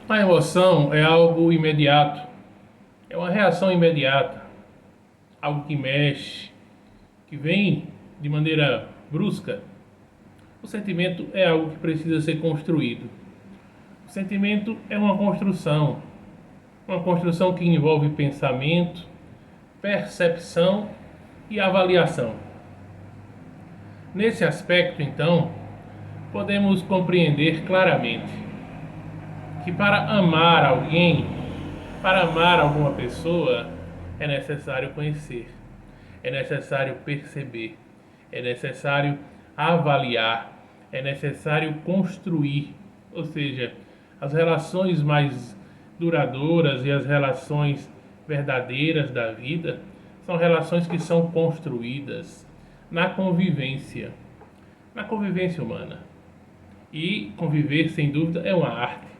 A emoção é algo imediato, é uma reação imediata, algo que mexe, que vem de maneira brusca. O sentimento é algo que precisa ser construído. O sentimento é uma construção que envolve pensamento, percepção e avaliação. Nesse aspecto, então, podemos compreender claramente que para amar alguém, para amar alguma pessoa, é necessário conhecer, é necessário perceber, é necessário avaliar, é necessário construir, ou seja, as relações mais duradouras e as relações verdadeiras da vida são relações que são construídas na convivência, humana. E conviver, sem dúvida, é uma arte.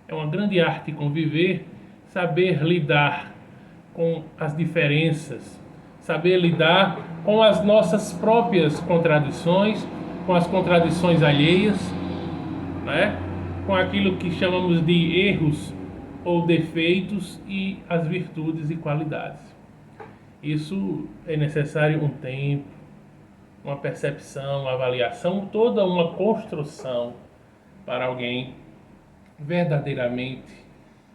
É uma grande arte conviver, saber lidar com as diferenças, saber lidar com as nossas próprias contradições, com as contradições alheias, né? Com aquilo que chamamos de erros ou defeitos e as virtudes e qualidades. Isso é necessário um tempo, uma percepção, uma avaliação, toda uma construção para alguém verdadeiramente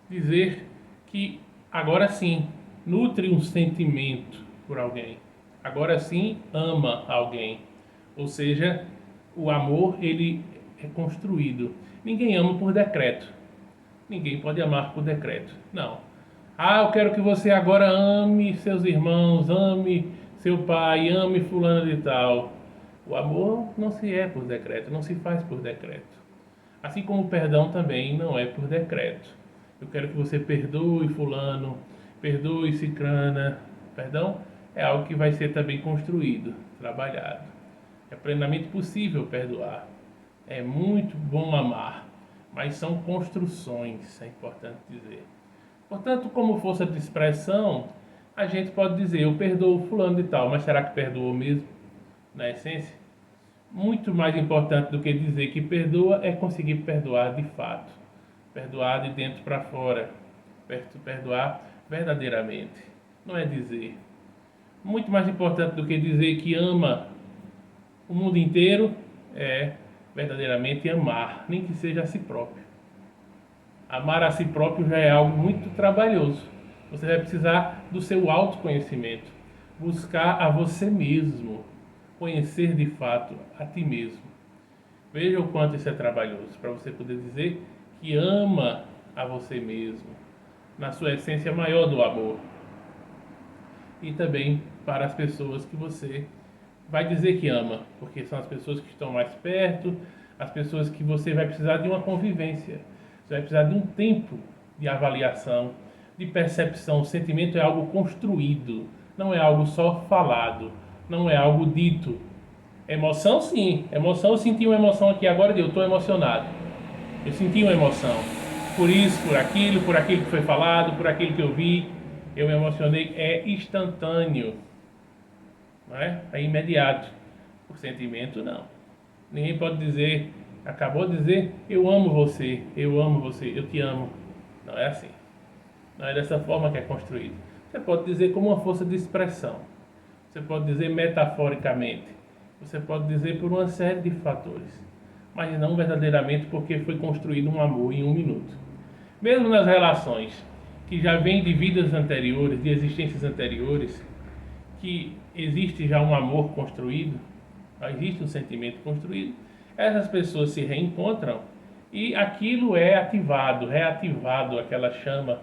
dizer que agora sim nutre um sentimento por alguém, agora sim ama alguém. Ou seja, o amor ele é construído. Ninguém ama por decreto. Ninguém pode amar por decreto. Não. Ah, eu quero que você agora ame seus irmãos, ame seu pai, ame fulano de tal. O amor não se é por decreto, não se faz por decreto. Assim como o perdão também não é por decreto. Eu quero que você perdoe fulano, perdoe cicrana. Perdão é algo que vai ser também construído, trabalhado. É plenamente possível perdoar. É muito bom amar, mas são construções, é importante dizer. Portanto, como força de expressão, a gente pode dizer, eu perdoo fulano de tal, mas será que perdoou mesmo? Na essência? Muito mais importante do que dizer que perdoa é conseguir perdoar de fato. Perdoar de dentro para fora. Perdoar verdadeiramente. Não é dizer. Muito mais importante do que dizer que ama o mundo inteiro é verdadeiramente amar, nem que seja a si próprio. Amar a si próprio já é algo muito trabalhoso. Você vai precisar do seu autoconhecimento, buscar a você mesmo, conhecer de fato a ti mesmo. Veja o quanto isso é trabalhoso para você poder dizer que ama a você mesmo, na sua essência maior do amor. E também para as pessoas que você vai dizer que ama, porque são as pessoas que estão mais perto, as pessoas que você vai precisar de uma convivência, você vai precisar de um tempo de avaliação, de percepção. O sentimento é algo construído, não é algo só falado, não é algo dito. Emoção, sim. Emoção, eu senti uma emoção aqui agora, eu estou emocionado. Eu senti uma emoção. Por isso, por aquilo que foi falado, por aquilo que eu vi, eu me emocionei. É instantâneo, não é? É imediato. O sentimento, não. Ninguém pode dizer, acabou de dizer, eu amo você, eu te amo. Não é assim. Não é dessa forma que é construído. Você pode dizer como uma força de expressão. Você pode dizer metaforicamente. Você pode dizer por uma série de fatores. Mas não verdadeiramente porque foi construído um amor em um minuto. Mesmo nas relações que já vêm de vidas anteriores, de existências anteriores, que existe já um amor construído, já existe um sentimento construído, essas pessoas se reencontram e aquilo é ativado, reativado, aquela chama,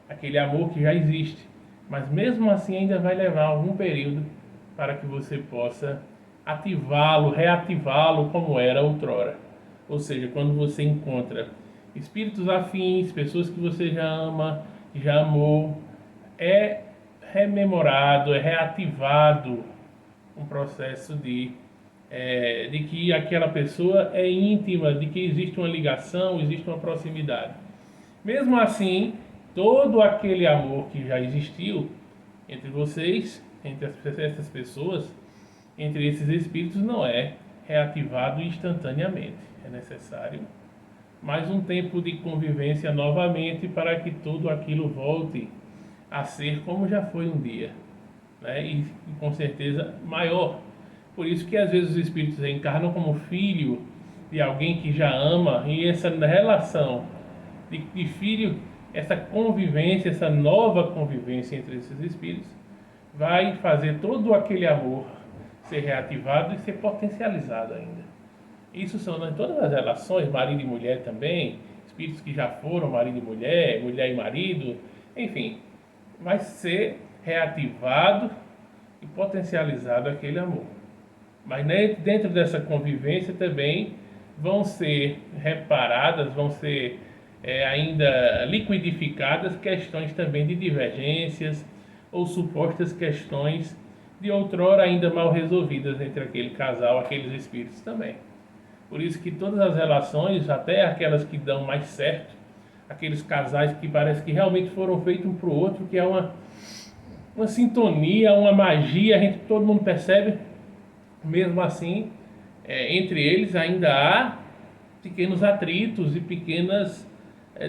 aquele amor que já existe. Mas mesmo assim ainda vai levar algum período para que você possa ativá-lo, reativá-lo como era outrora. Ou seja, quando você encontra espíritos afins, pessoas que você já ama, já amou, é rememorado, é reativado um processo de que aquela pessoa é íntima, de que existe uma ligação, existe uma proximidade. Mesmo assim, todo aquele amor que já existiu entre vocês, entre essas pessoas, entre esses espíritos, não é reativado instantaneamente. É necessário mais um tempo de convivência novamente para que tudo aquilo volte a ser como já foi um dia, né? E com certeza maior. Por isso que às vezes os espíritos reencarnam como filho de alguém que já ama, e essa relação de filho, essa convivência, essa nova convivência entre esses espíritos, vai fazer todo aquele amor ser reativado e ser potencializado ainda. Isso são em todas as relações, marido e mulher também, espíritos que já foram marido e mulher, mulher e marido, enfim, vai ser reativado e potencializado aquele amor. Mas dentro dessa convivência também vão ser reparadas, vão ser ainda liquidificadas questões também de divergências ou supostas questões de outrora ainda mal resolvidas entre aquele casal, aqueles espíritos também. Por isso que todas as relações, até aquelas que dão mais certo, aqueles casais que parece que realmente foram feitos um para o outro, que é uma sintonia, uma magia, todo mundo percebe, mesmo assim, entre eles ainda há pequenos atritos e pequenas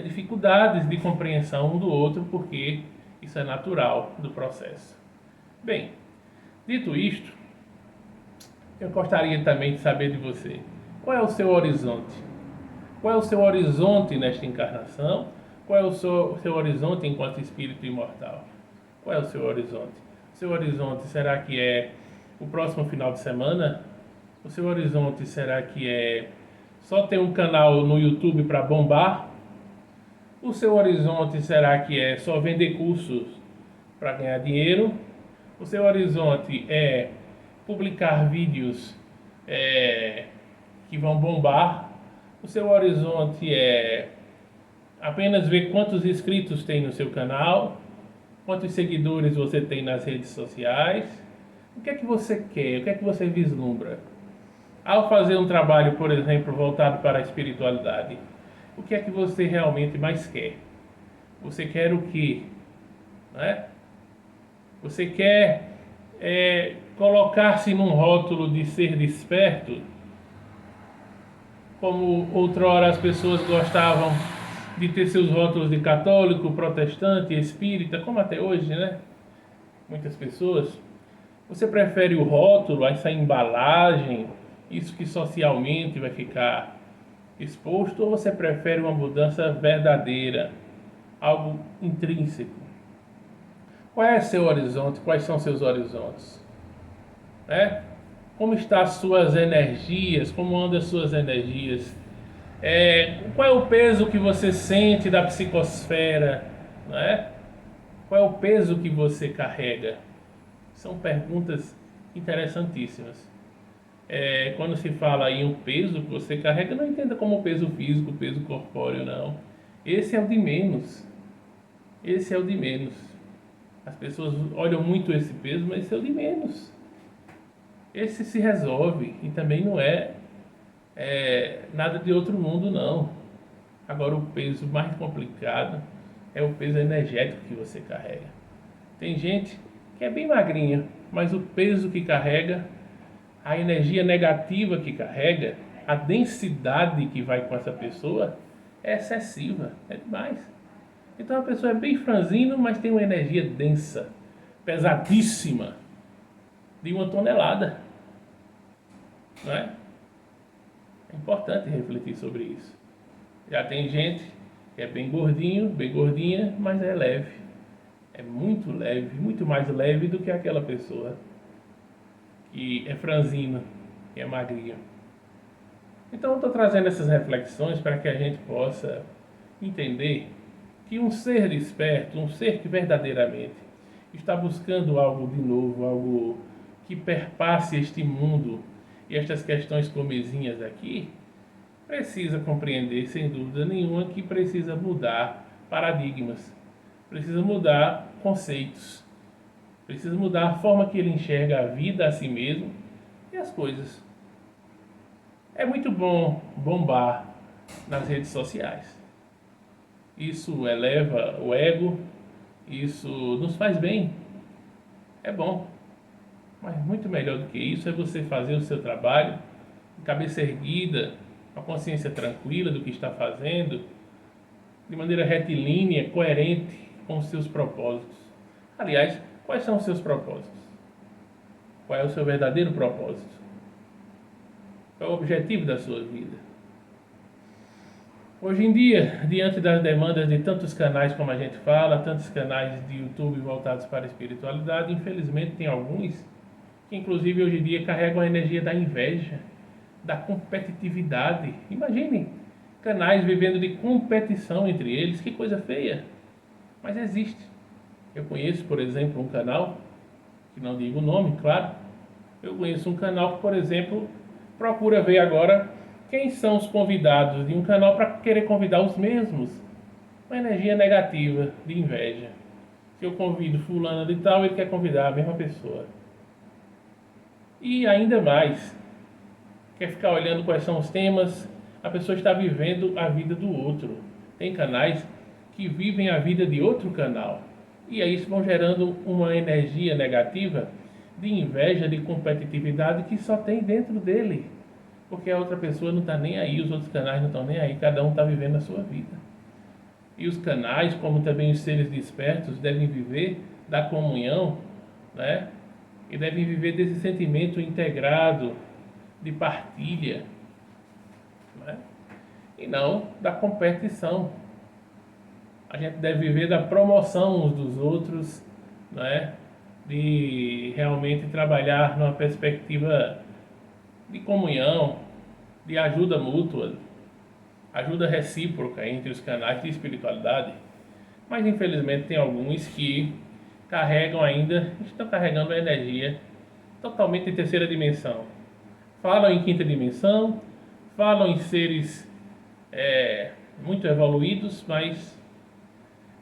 dificuldades de compreensão um do outro, porque isso é natural do processo. Bem, dito isto, eu gostaria também de saber de você, qual é o seu horizonte? Qual é o seu horizonte nesta encarnação? Qual é o seu horizonte enquanto espírito imortal? Qual é o seu horizonte? O seu horizonte será que é o próximo final de semana? O seu horizonte será que é só ter um canal no YouTube para bombar? O seu horizonte será que é só vender cursos para ganhar dinheiro? O seu horizonte é publicar vídeos que vão bombar? O seu horizonte é apenas ver quantos inscritos tem no seu canal? Quantos seguidores você tem nas redes sociais? O que é que você quer? O que é que você vislumbra? Ao fazer um trabalho, por exemplo, voltado para a espiritualidade, o que é que você realmente mais quer? Você quer o quê? Né? Você quer colocar-se num rótulo de ser desperto, como outrora as pessoas gostavam de ter seus rótulos de católico, protestante, espírita, como até hoje, né? Muitas pessoas. Você prefere o rótulo, essa embalagem, isso que socialmente vai ficar exposto, ou você prefere uma mudança verdadeira, algo intrínseco? Qual é seu horizonte? Quais são seus horizontes? Né? Como estão as suas energias? Como andam as suas energias? Qual é o peso que você sente da psicosfera? Né? Qual é o peso que você carrega? São perguntas interessantíssimas. Quando se fala em um peso que você carrega, não entenda como peso físico, peso corpóreo, não. Esse é o de menos. Esse é o de menos. As pessoas olham muito esse peso, mas esse é o de menos. Esse se resolve e também não é nada de outro mundo, não. Agora, o peso mais complicado é o peso energético que você carrega. Tem gente que é bem magrinha, mas o peso que carrega, a energia negativa que carrega, a densidade que vai com essa pessoa é excessiva, é demais. Então a pessoa é bem franzino, mas tem uma energia densa, pesadíssima, de 1 tonelada. Não é? É importante refletir sobre isso. Já tem gente que é bem gordinho, bem gordinha, mas é leve. É muito leve, muito mais leve do que aquela pessoa que é franzina, que é magrinha. Então eu estou trazendo essas reflexões para que a gente possa entender que um ser desperto, um ser que verdadeiramente está buscando algo de novo, algo que perpasse este mundo e estas questões comezinhas aqui, precisa compreender, sem dúvida nenhuma, que precisa mudar paradigmas, precisa mudar conceitos, precisa mudar a forma que ele enxerga a vida, a si mesmo e as coisas. É muito bom bombar nas redes sociais. Isso eleva o ego, isso nos faz bem, é bom. Mas muito melhor do que isso é você fazer o seu trabalho de cabeça erguida, uma consciência tranquila do que está fazendo, de maneira retilínea, coerente com os seus propósitos. Aliás, quais são os seus propósitos? Qual é o seu verdadeiro propósito? Qual é o objetivo da sua vida? Hoje em dia, diante das demandas de tantos canais, como a gente fala, tantos canais de YouTube voltados para a espiritualidade, infelizmente tem alguns que inclusive hoje em dia carregam a energia da inveja, da competitividade. Imagine canais vivendo de competição entre eles, que coisa feia. Mas existe. Eu conheço, por exemplo, um canal, que não digo o nome, claro. Eu conheço um canal que, por exemplo, procura ver agora quem são os convidados de um canal para querer convidar os mesmos. Uma energia negativa, de inveja. Se eu convido fulano de tal, ele quer convidar a mesma pessoa. E ainda mais, quer ficar olhando quais são os temas, a pessoa está vivendo a vida do outro. Tem canais que vivem a vida de outro canal. E aí isso vão gerando uma energia negativa de inveja, de competitividade que só tem dentro dele. Porque a outra pessoa não está nem aí, os outros canais não estão nem aí, cada um está vivendo a sua vida. E os canais, como também os seres despertos, devem viver da comunhão, né? E devem viver desse sentimento integrado de partilha, né? E não da competição. A gente deve viver da promoção uns dos outros, né? De realmente trabalhar numa perspectiva de comunhão, de ajuda mútua, ajuda recíproca entre os canais de espiritualidade. Mas infelizmente tem alguns que estão carregando a energia totalmente em terceira dimensão. Falam em quinta dimensão, falam em seres muito evoluídos, mas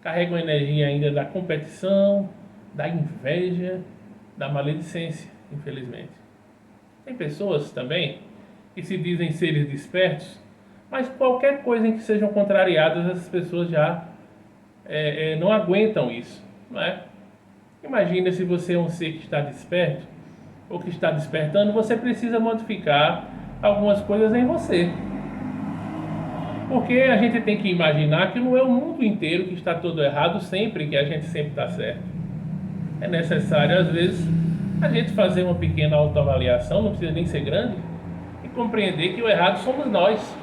carregam a energia ainda da competição, da inveja, da maledicência, infelizmente. Tem pessoas também que se dizem seres despertos, mas qualquer coisa em que sejam contrariadas, essas pessoas já não aguentam isso, não é? Imagina se você é um ser que está desperto, ou que está despertando, você precisa modificar algumas coisas em você. Porque a gente tem que imaginar que não é o mundo inteiro que está todo errado sempre, que a gente sempre está certo. É necessário, às vezes, a gente fazer uma pequena autoavaliação, não precisa nem ser grande, e compreender que o errado somos nós.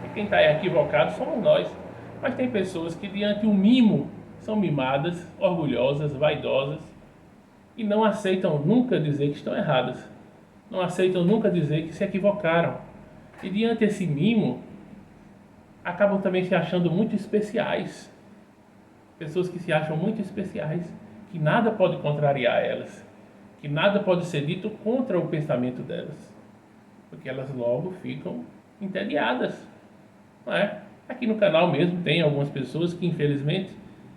E quem está equivocado somos nós. Mas tem pessoas que, diante do mimo, são mimadas, orgulhosas, vaidosas, e não aceitam nunca dizer que estão erradas. Não aceitam nunca dizer que se equivocaram. E diante desse mimo, acabam também se achando muito especiais. Pessoas que se acham muito especiais, que nada pode contrariar elas, que nada pode ser dito contra o pensamento delas, porque elas logo ficam entediadas, não é? Aqui no canal mesmo tem algumas pessoas que infelizmente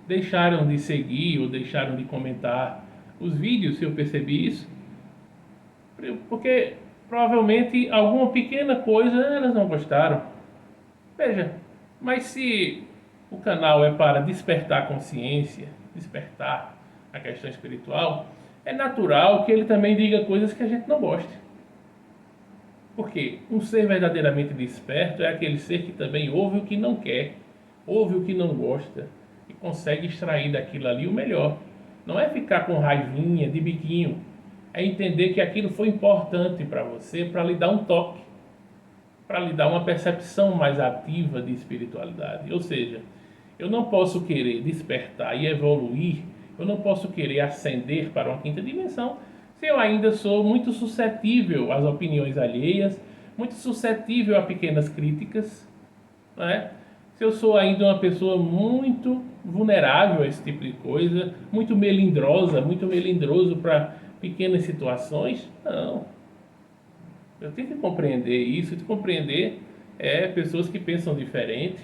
deixaram de seguir ou deixaram de comentar os vídeos, se eu percebi isso, porque provavelmente alguma pequena coisa elas não gostaram. Veja, mas se o canal é para despertar consciência, despertar a questão espiritual, é natural que ele também diga coisas que a gente não goste. Porque um ser verdadeiramente desperto é aquele ser que também ouve o que não quer, ouve o que não gosta e consegue extrair daquilo ali o melhor. Não é ficar com raivinha, de biquinho, é entender que aquilo foi importante para você, para lhe dar um toque, para lhe dar uma percepção mais ativa de espiritualidade. Ou seja, eu não posso querer despertar e evoluir, eu não posso querer ascender para uma quinta dimensão se eu ainda sou muito suscetível às opiniões alheias, muito suscetível a pequenas críticas, não é? Se eu sou ainda uma pessoa muito vulnerável a esse tipo de coisa, muito melindroso para pequenas situações, não. Eu tenho que compreender isso, de compreender pessoas que pensam diferente,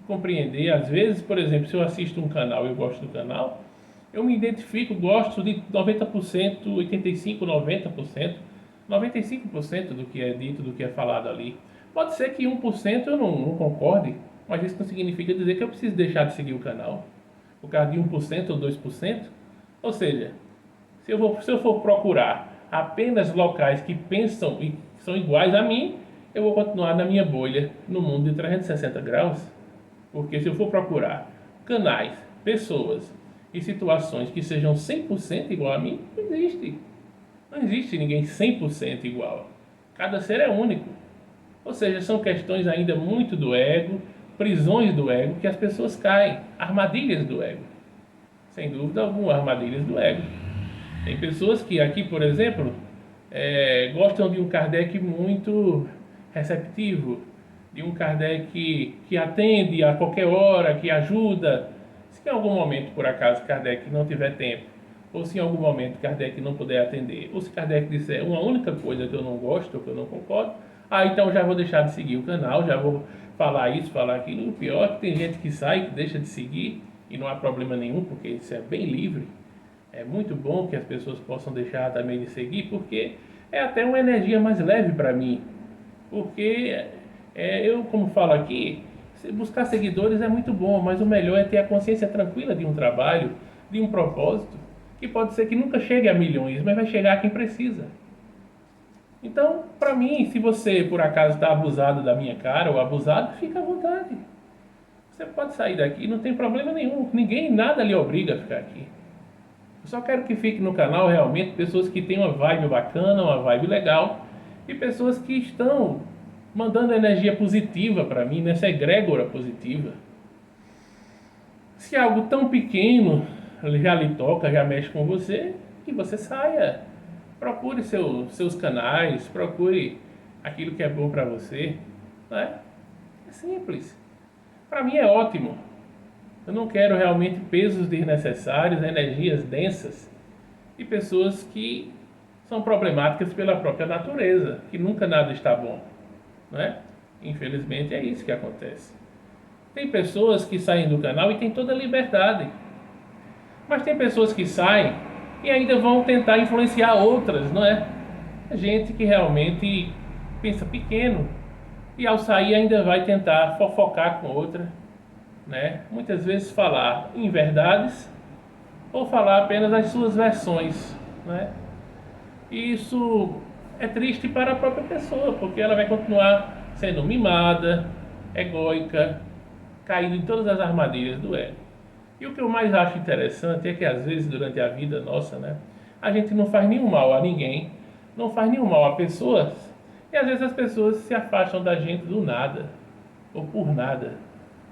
compreender, às vezes, por exemplo, se eu assisto um canal e eu gosto do canal, eu me identifico, gosto de 90%, 85%, 90%, 95% do que é dito, do que é falado ali. Pode ser que 1% eu não concorde, mas isso não significa dizer que eu preciso deixar de seguir o canal por causa de 1% ou 2%. Ou seja, se eu for procurar apenas locais que pensam e são iguais a mim, eu vou continuar na minha bolha, no mundo de 360 graus, porque se eu for procurar canais, pessoas e situações que sejam 100% igual a mim, não existe. Não existe ninguém 100% igual. Cada ser é único. Ou seja, são questões ainda muito do ego, prisões do ego que as pessoas caem, armadilhas do ego. Sem dúvida alguma, armadilhas do ego. Tem pessoas que aqui, por exemplo, gostam de um Kardec muito receptivo, de um Kardec que atende a qualquer hora, que ajuda. Se em algum momento, por acaso, Kardec não tiver tempo, ou se em algum momento Kardec não puder atender, ou se Kardec disser uma única coisa que eu não gosto, que eu não concordo, então já vou deixar de seguir o canal, já vou falar isso, falar aquilo. O pior é que tem gente que sai, que deixa de seguir, e não há problema nenhum, porque isso é bem livre. É muito bom que as pessoas possam deixar também de seguir, porque é até uma energia mais leve para mim. Porque eu, como falo aqui, buscar seguidores é muito bom, mas o melhor é ter a consciência tranquila de um trabalho, de um propósito, que pode ser que nunca chegue a milhões, mas vai chegar a quem precisa. Então, para mim, se você por acaso está abusado da minha cara ou abusado, fica à vontade. Você pode sair daqui, não tem problema nenhum. Ninguém, nada lhe obriga a ficar aqui. Eu só quero que fique no canal realmente pessoas que têm uma vibe bacana, uma vibe legal, e pessoas que estão mandando energia positiva para mim, nessa egrégora positiva. Se algo tão pequeno já lhe toca, já mexe com você, que você saia. Procure seus canais, procure aquilo que é bom para você. Né? É simples. Para mim é ótimo. Eu não quero realmente pesos desnecessários, energias densas e pessoas que são problemáticas pela própria natureza, que nunca nada está bom. Né? Infelizmente é isso que acontece. Tem pessoas que saem do canal e têm toda a liberdade. Mas tem pessoas que saem e ainda vão tentar influenciar outras, não é? Gente que realmente pensa pequeno e ao sair ainda vai tentar fofocar com outra, né? Muitas vezes falar inverdades ou falar apenas as suas versões, né? E isso é triste para a própria pessoa, porque ela vai continuar sendo mimada, egóica, caindo em todas as armadilhas do ego. E o que eu mais acho interessante é que às vezes durante a vida nossa, né, a gente não faz nenhum mal a ninguém, não faz nenhum mal a pessoas, e às vezes as pessoas se afastam da gente do nada, ou por nada.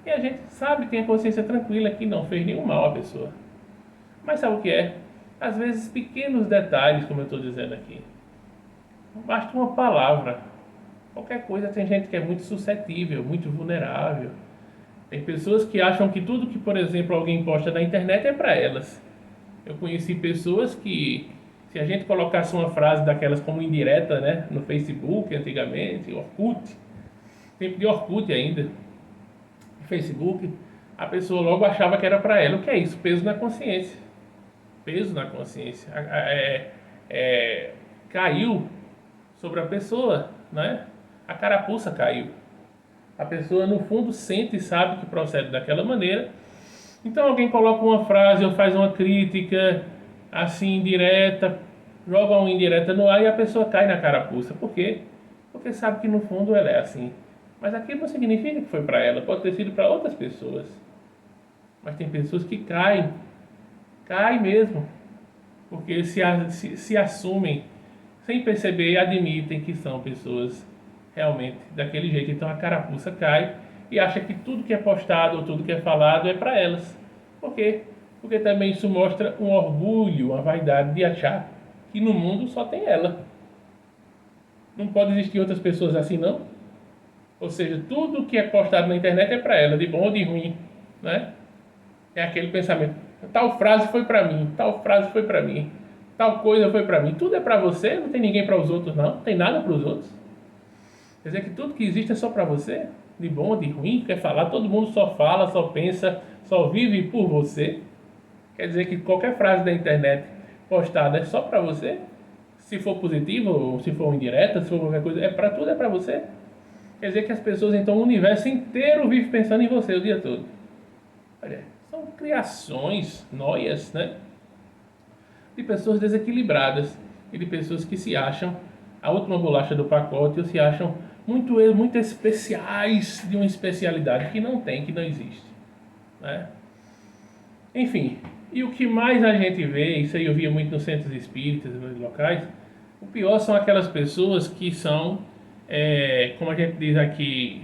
E a gente sabe, tem a consciência tranquila que não fez nenhum mal à pessoa. Mas sabe o que é? Às vezes pequenos detalhes, como eu estou dizendo aqui. Basta uma palavra. Qualquer coisa, tem gente que é muito suscetível, muito vulnerável. Tem pessoas que acham que tudo que, por exemplo, alguém posta na internet é para elas. Eu conheci pessoas que, se a gente colocasse uma frase daquelas como indireta, né, no Facebook antigamente, Orkut, tempo de Orkut ainda, no Facebook, a pessoa logo achava que era para ela. O que é isso? Peso na consciência. Peso na consciência. Caiu sobre a pessoa, né? A carapuça caiu. A pessoa no fundo sente e sabe que procede daquela maneira. Então alguém coloca uma frase ou faz uma crítica assim indireta, joga uma indireta no ar e a pessoa cai na carapuça. Por quê? Porque sabe que no fundo ela é assim. Mas aquilo não significa que foi para ela, pode ter sido para outras pessoas. Mas tem pessoas que caem mesmo, porque se assumem sem perceber e admitem que são pessoas realmente daquele jeito. Então a carapuça cai e acha que tudo que é postado ou tudo que é falado é para elas. Por quê? Porque também isso mostra um orgulho, uma vaidade de achar que no mundo só tem ela. Não pode existir outras pessoas assim, não? Ou seja, tudo que é postado na internet é para ela, de bom ou de ruim, né? É aquele pensamento, tal frase foi para mim, tal frase foi para mim, tal coisa foi para mim. Tudo é para você, não tem ninguém para os outros, não tem nada para os outros. Quer dizer que tudo que existe é só para você, de bom ou de ruim, quer falar, todo mundo só fala, só pensa, só vive por você. Quer dizer que qualquer frase da internet postada é só para você, se for positiva ou se for indireta, se for qualquer coisa, é para tudo, é para você. Quer dizer que as pessoas, então, o universo inteiro vive pensando em você o dia todo. Olha, são criações, noias, né? De pessoas desequilibradas e de pessoas que se acham a última bolacha do pacote ou se acham muito especiais de uma especialidade que não tem, que não existe, né? Enfim, e o que mais a gente vê, isso aí eu via muito nos centros espíritas, nos locais, o pior são aquelas pessoas que são, como a gente diz aqui,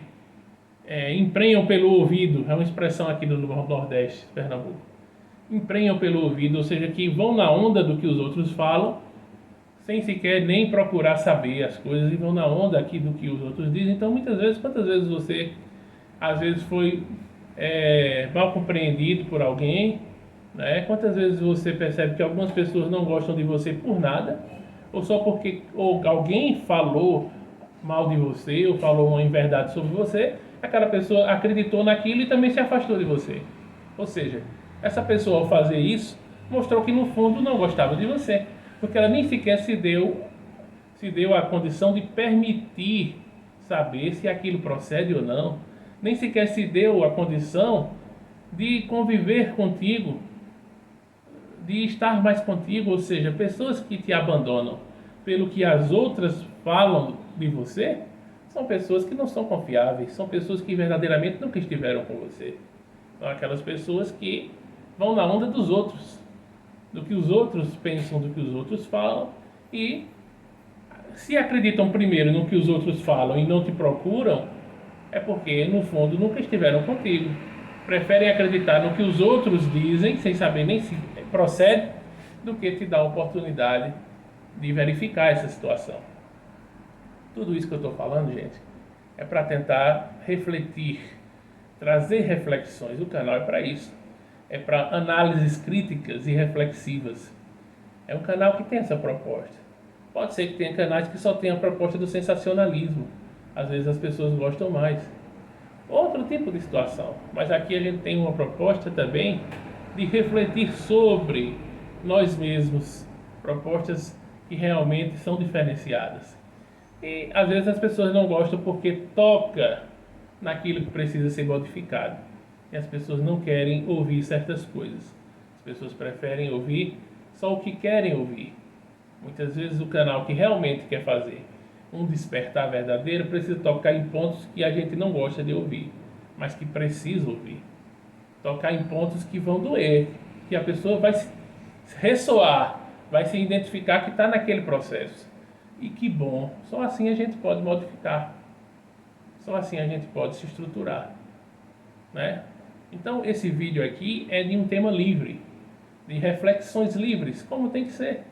emprenham pelo ouvido, é uma expressão aqui do Nordeste, Pernambuco. Emprenham pelo ouvido, ou seja, que vão na onda do que os outros falam, sem sequer nem procurar saber as coisas, e vão na onda aqui do que os outros dizem. Então, muitas vezes, quantas vezes você, às vezes, foi mal compreendido por alguém, né? Quantas vezes você percebe que algumas pessoas não gostam de você por nada, ou só porque alguém falou mal de você, ou falou uma inverdade sobre você, aquela pessoa acreditou naquilo e também se afastou de você. Ou seja, essa pessoa, ao fazer isso, mostrou que no fundo não gostava de você, porque ela nem sequer se deu a condição de permitir saber se aquilo procede ou não, nem sequer se deu a condição de conviver contigo, de estar mais contigo. Ou seja, pessoas que te abandonam pelo que as outras falam de você, são pessoas que não são confiáveis, são pessoas que verdadeiramente nunca estiveram com você. São aquelas pessoas que vão na onda dos outros, do que os outros pensam, do que os outros falam, e se acreditam primeiro no que os outros falam e não te procuram, é porque no fundo nunca estiveram contigo. Preferem acreditar no que os outros dizem, sem saber nem se procede, do que te dar a oportunidade de verificar essa situação. Tudo isso que eu estou falando, gente, é para tentar refletir, trazer reflexões. O canal é para isso. É para análises críticas e reflexivas. É um canal que tem essa proposta. Pode ser que tenha canais que só tenham a proposta do sensacionalismo. Às vezes as pessoas gostam mais. Outro tipo de situação. Mas aqui a gente tem uma proposta também de refletir sobre nós mesmos. Propostas que realmente são diferenciadas. E às vezes as pessoas não gostam porque toca naquilo que precisa ser modificado. E as pessoas não querem ouvir certas coisas. As pessoas preferem ouvir só o que querem ouvir. Muitas vezes o canal que realmente quer fazer um despertar verdadeiro precisa tocar em pontos que a gente não gosta de ouvir, mas que precisa ouvir. Tocar em pontos que vão doer, que a pessoa vai se ressoar, vai se identificar que está naquele processo. E que bom, só assim a gente pode modificar, só assim a gente pode se estruturar, né? Então esse vídeo aqui é de um tema livre, de reflexões livres, como tem que ser.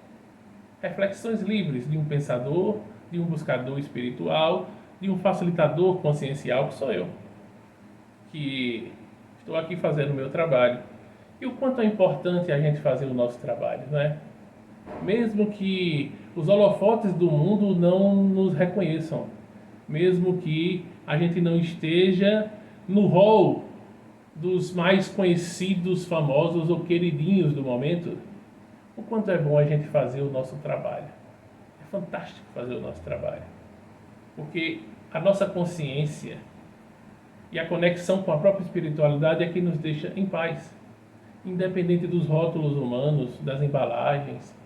Reflexões livres de um pensador, de um buscador espiritual, de um facilitador consciencial, que sou eu, que estou aqui fazendo o meu trabalho. E o quanto é importante a gente fazer o nosso trabalho, né? Mesmo que os holofotes do mundo não nos reconheçam, mesmo que a gente não esteja no hall dos mais conhecidos, famosos ou queridinhos do momento, o quanto é bom a gente fazer o nosso trabalho. É fantástico fazer o nosso trabalho, porque a nossa consciência e a conexão com a própria espiritualidade é que nos deixa em paz, independente dos rótulos humanos, das embalagens,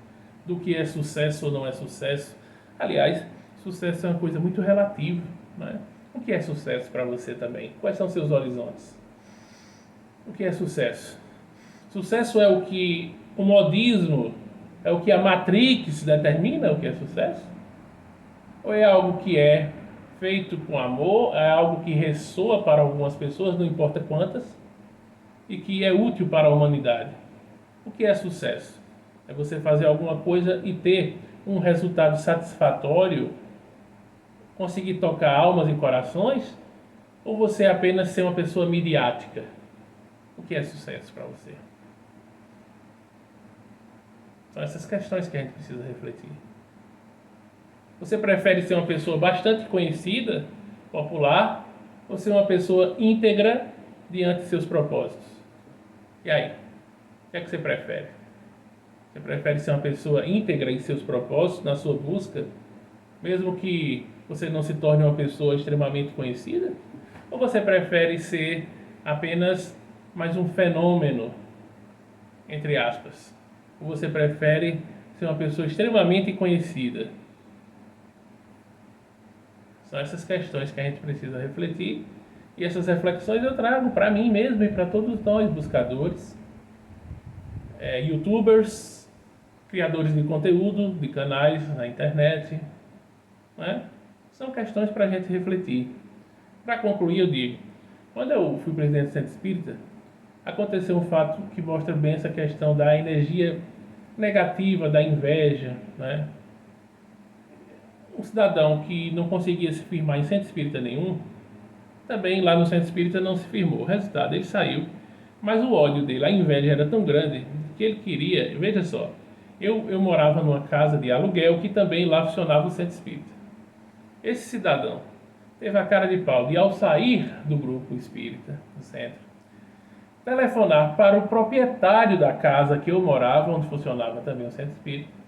do que é sucesso ou não é sucesso. Aliás, sucesso é uma coisa muito relativa, né? O que é sucesso para você também? Quais são seus horizontes? O que é sucesso? Sucesso é o que o modismo, é o que a Matrix determina o que é sucesso? Ou é algo que é feito com amor, é algo que ressoa para algumas pessoas, não importa quantas, e que é útil para a humanidade? O que é sucesso? É você fazer alguma coisa e ter um resultado satisfatório, conseguir tocar almas e corações, ou você apenas ser uma pessoa midiática? O que é sucesso para você? São essas questões que a gente precisa refletir. Você prefere ser uma pessoa bastante conhecida, popular, ou ser uma pessoa íntegra diante de seus propósitos? E aí? O que é que você prefere? Você prefere ser uma pessoa íntegra em seus propósitos, na sua busca, mesmo que você não se torne uma pessoa extremamente conhecida? Ou você prefere ser apenas mais um fenômeno, entre aspas? Ou você prefere ser uma pessoa extremamente conhecida? São essas questões que a gente precisa refletir, e essas reflexões eu trago para mim mesmo e para todos nós buscadores, youtubers, criadores de conteúdo, de canais na internet, né? São questões para a gente refletir. Para concluir, eu digo, quando eu fui presidente do Centro Espírita, aconteceu um fato que mostra bem essa questão da energia negativa, da inveja, né? Um cidadão que não conseguia se firmar em centro espírita nenhum, também lá no centro espírita não se firmou. O resultado, ele saiu, mas o ódio dele, a inveja era tão grande que ele queria, veja só, eu morava numa casa de aluguel que também lá funcionava o centro espírita. Esse cidadão teve a cara de pau de, ao sair do grupo espírita, do centro, telefonar para o proprietário da casa que eu morava, onde funcionava também o centro espírita,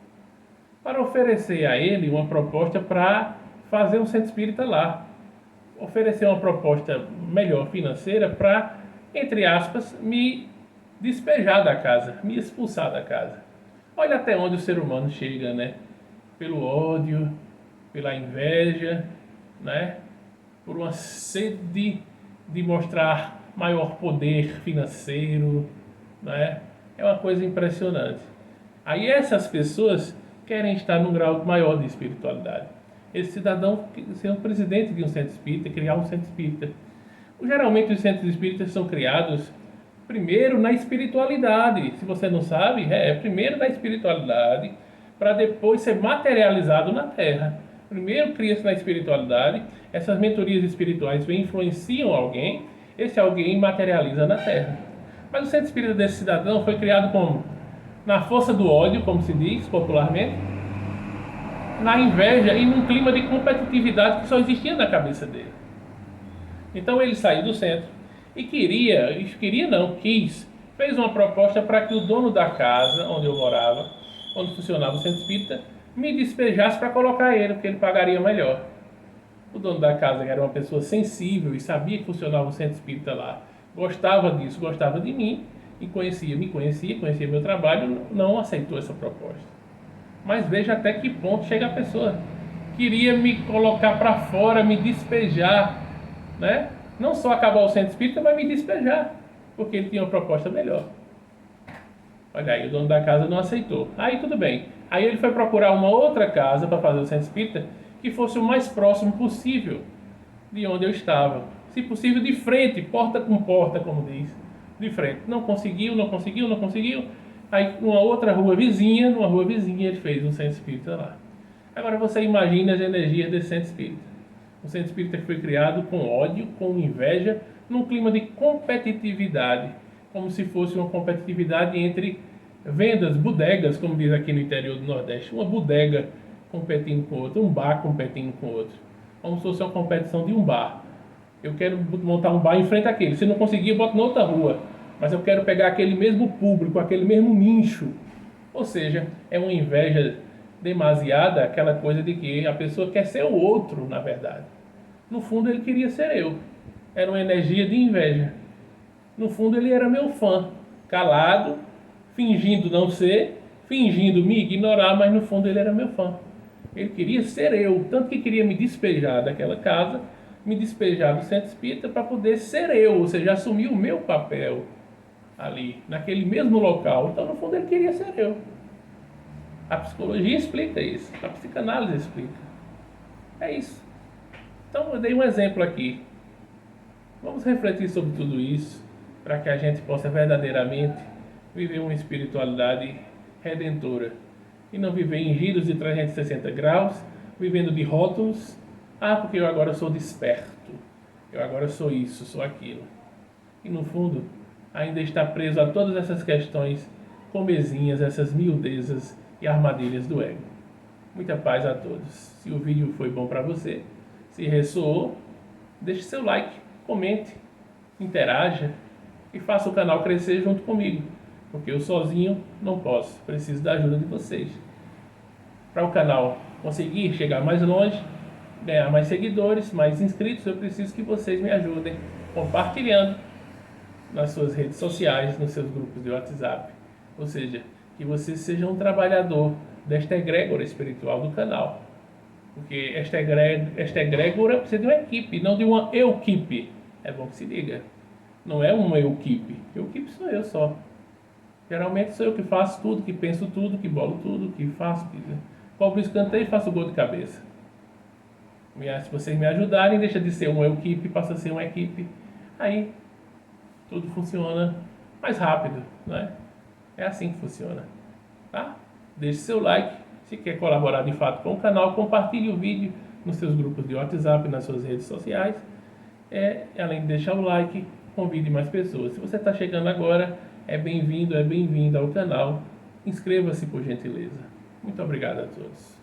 para oferecer a ele uma proposta para fazer um centro espírita lá. Oferecer uma proposta melhor financeira para, entre aspas, me despejar da casa, me expulsar da casa. Olha até onde o ser humano chega, né? Pelo ódio, pela inveja, né? Por uma sede de mostrar maior poder financeiro, né? É uma coisa impressionante. Aí essas pessoas querem estar num grau maior de espiritualidade. Esse cidadão ser o presidente de um centro espírita, criar um centro espírita. Geralmente os centros espíritas são criados primeiro na espiritualidade. Se você não sabe, primeiro na espiritualidade, para depois ser materializado na Terra. Primeiro cria-se na espiritualidade, essas mentorias espirituais influenciam alguém, esse alguém materializa na Terra. Mas o centro espírita desse cidadão foi criado como? Na força do ódio, como se diz popularmente, na inveja e num clima de competitividade que só existia na cabeça dele. Então ele saiu do centro e quis, fez uma proposta para que o dono da casa onde eu morava, onde funcionava o centro espírita, me despejasse para colocar ele, porque ele pagaria melhor. O dono da casa era uma pessoa sensível e sabia que funcionava o centro espírita lá, gostava disso, gostava de mim e conhecia meu trabalho, não aceitou essa proposta. Mas veja até que ponto chega a pessoa. Queria me colocar para fora, me despejar, né? Não só acabar o centro espírita, mas me despejar, porque ele tinha uma proposta melhor. Olha aí, o dono da casa não aceitou. Aí tudo bem. Aí ele foi procurar uma outra casa para fazer o centro espírita que fosse o mais próximo possível de onde eu estava. Se possível, de frente, porta com porta, como diz. De frente. Não conseguiu. Aí, numa rua vizinha, ele fez um centro espírita lá. Agora você imagina as energias desse centro espírita. Um centro espírita que foi criado com ódio, com inveja, num clima de competitividade, como se fosse uma competitividade entre vendas, bodegas, como diz aqui no interior do Nordeste. Uma bodega competindo com outra, um bar competindo com outro. Como se fosse uma competição de um bar. Eu quero montar um bar em frente àquele. Se não conseguir, eu boto na outra rua. Mas eu quero pegar aquele mesmo público, aquele mesmo nicho. Ou seja, é uma inveja demasiada, aquela coisa de que a pessoa quer ser o outro, na verdade. No fundo, ele queria ser eu. Era uma energia de inveja. No fundo, ele era meu fã. Calado, fingindo não ser, fingindo me ignorar, mas no fundo ele era meu fã. Ele queria ser eu, tanto que queria me despejar daquela casa, me despejar do centro espírita para poder ser eu, ou seja, assumir o meu papel ali, naquele mesmo local. Então, no fundo, ele queria ser eu. A psicologia explica isso, a psicanálise explica. É isso. Então, eu dei um exemplo aqui. Vamos refletir sobre tudo isso, para que a gente possa verdadeiramente viver uma espiritualidade redentora. E não viver em giros de 360 graus, vivendo de rótulos. Ah, porque eu agora sou desperto. Eu agora sou isso, sou aquilo. E no fundo, ainda está preso a todas essas questões comezinhas, essas miudezas e armadilhas do ego. Muita paz a todos. Se o vídeo foi bom para você, se ressoou, deixe seu like, comente, interaja e faça o canal crescer junto comigo, porque eu sozinho não posso, preciso da ajuda de vocês. Para o canal conseguir chegar mais longe, ganhar mais seguidores, mais inscritos, eu preciso que vocês me ajudem compartilhando nas suas redes sociais, nos seus grupos de WhatsApp. Ou seja, que você seja um trabalhador desta egrégora espiritual do canal. Porque esta egrégora precisa de uma equipe, não de uma eu-equipe. É bom que se diga. Não é uma eu-equipe. Eu-equipe sou eu só. Geralmente sou eu que faço tudo, que penso tudo, que bolo tudo, que faço. Cobro o escanteio e faço o gol de cabeça. Se vocês me ajudarem, deixa de ser uma eu-equipe, passa a ser uma equipe. Aí tudo funciona mais rápido, né? É assim que funciona, tá? Deixe seu like, se quer colaborar de fato com o canal, compartilhe o vídeo nos seus grupos de WhatsApp, nas suas redes sociais. Além de deixar o like, convide mais pessoas. Se você está chegando agora, é bem-vindo ao canal. Inscreva-se por gentileza. Muito obrigado a todos.